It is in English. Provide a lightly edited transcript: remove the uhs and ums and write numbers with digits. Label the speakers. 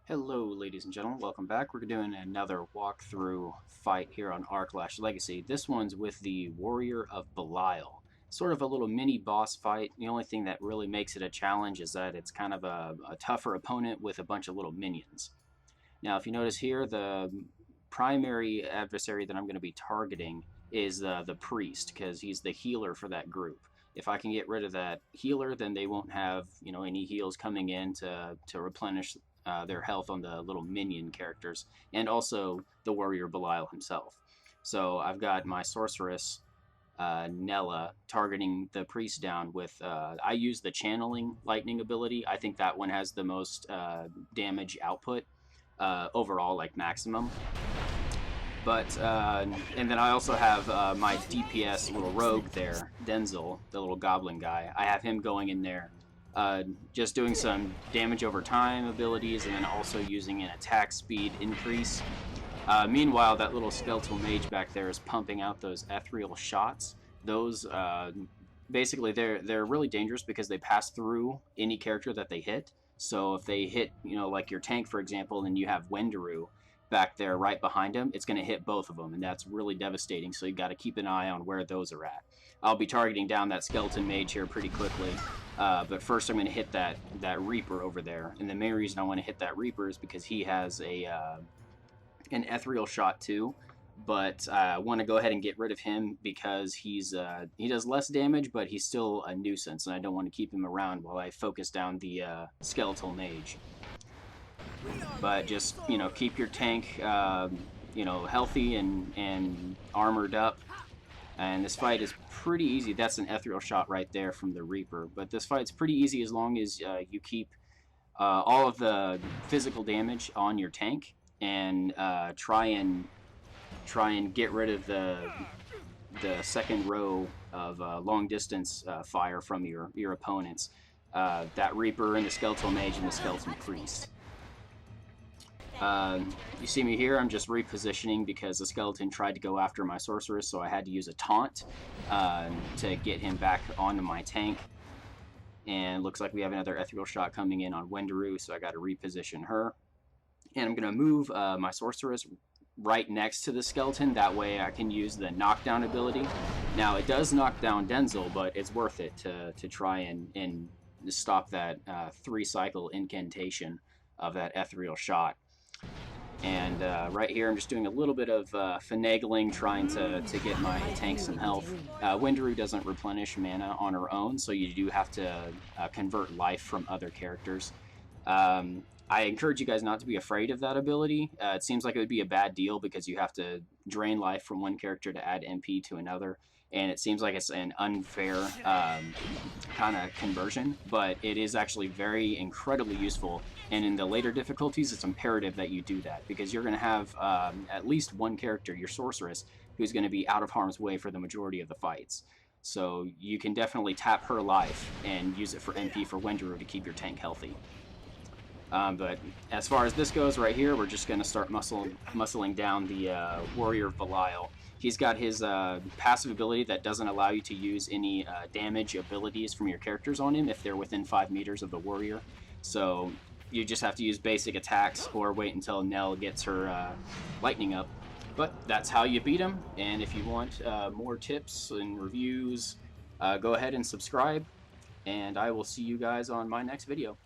Speaker 1: Hello ladies and gentlemen, welcome back. We're doing another walkthrough fight here on Aarklash Legacy. This one's with the Warrior of Belial. Sort of a little mini boss fight. The only thing that really makes it a challenge is that it's kind of a tougher opponent with a bunch of little minions. Now if you notice here, the primary adversary that I'm going to be targeting is the priest, because he's the healer for that group. If I can get rid of that healer, then they won't have any heals coming in to replenish their health on the little minion characters, and also the warrior Belial himself. So I've got my sorceress Nella targeting the priest down with. I use the channeling lightning ability. I think that one has the most damage output overall, like maximum. But and then I also have my DPS little rogue there, Denzel, the little goblin guy. I have him going in there, just doing some damage over time abilities, and then also using an attack speed increase. Meanwhile, that little skeletal mage back there is pumping out those ethereal shots. Those basically they're really dangerous because they pass through any character that they hit. So if they hit, like your tank, for example, and you have Wendaru back there right behind him, it's going to hit both of them, and that's really devastating. So you've got to keep an eye on where those are at. I'll be targeting down that skeleton mage here pretty quickly, but first I'm going to hit that Reaper over there. And the main reason I want to hit that Reaper is because he has an ethereal shot too. But I want to go ahead and get rid of him because he does less damage, but he's still a nuisance, and I don't want to keep him around while I focus down the skeletal mage. But just keep your tank healthy and armored up. And this fight is pretty easy. That's an ethereal shot right there from the Reaper. But this fight's pretty easy as long as you keep all of the physical damage on your tank, and try and get rid of the second row of long distance fire from your opponents. That Reaper and the skeletal mage and the skeleton priest. You see me here, I'm just repositioning because the skeleton tried to go after my sorceress, so I had to use a taunt to get him back onto my tank. And looks like we have another ethereal shot coming in on Wendaru, so I got to reposition her. And I'm going to move my sorceress right next to the skeleton, that way I can use the knockdown ability. Now it does knock down Denzel, but it's worth it to try and stop that 3-cycle incantation of that ethereal shot. And right here, I'm just doing a little bit of finagling, trying to get my tank some health. Wendaru doesn't replenish mana on her own, so you do have to convert life from other characters. I encourage you guys not to be afraid of that ability. It seems like it would be a bad deal because you have to drain life from one character to add MP to another, and it seems like it's an unfair kind of conversion, but it is actually incredibly useful, and in the later difficulties it's imperative that you do that, because you're going to have at least one character, your sorceress, who's going to be out of harm's way for the majority of the fights. So you can definitely tap her life and use it for MP for Wendaru to keep your tank healthy. But as far as this goes right here, we're just going to start muscling down the Warrior of Belial. He's got his passive ability that doesn't allow you to use any damage abilities from your characters on him if they're within 5 meters of the warrior. So you just have to use basic attacks or wait until Nell gets her lightning up. But that's how you beat him, and if you want more tips and reviews, go ahead and subscribe, and I will see you guys on my next video.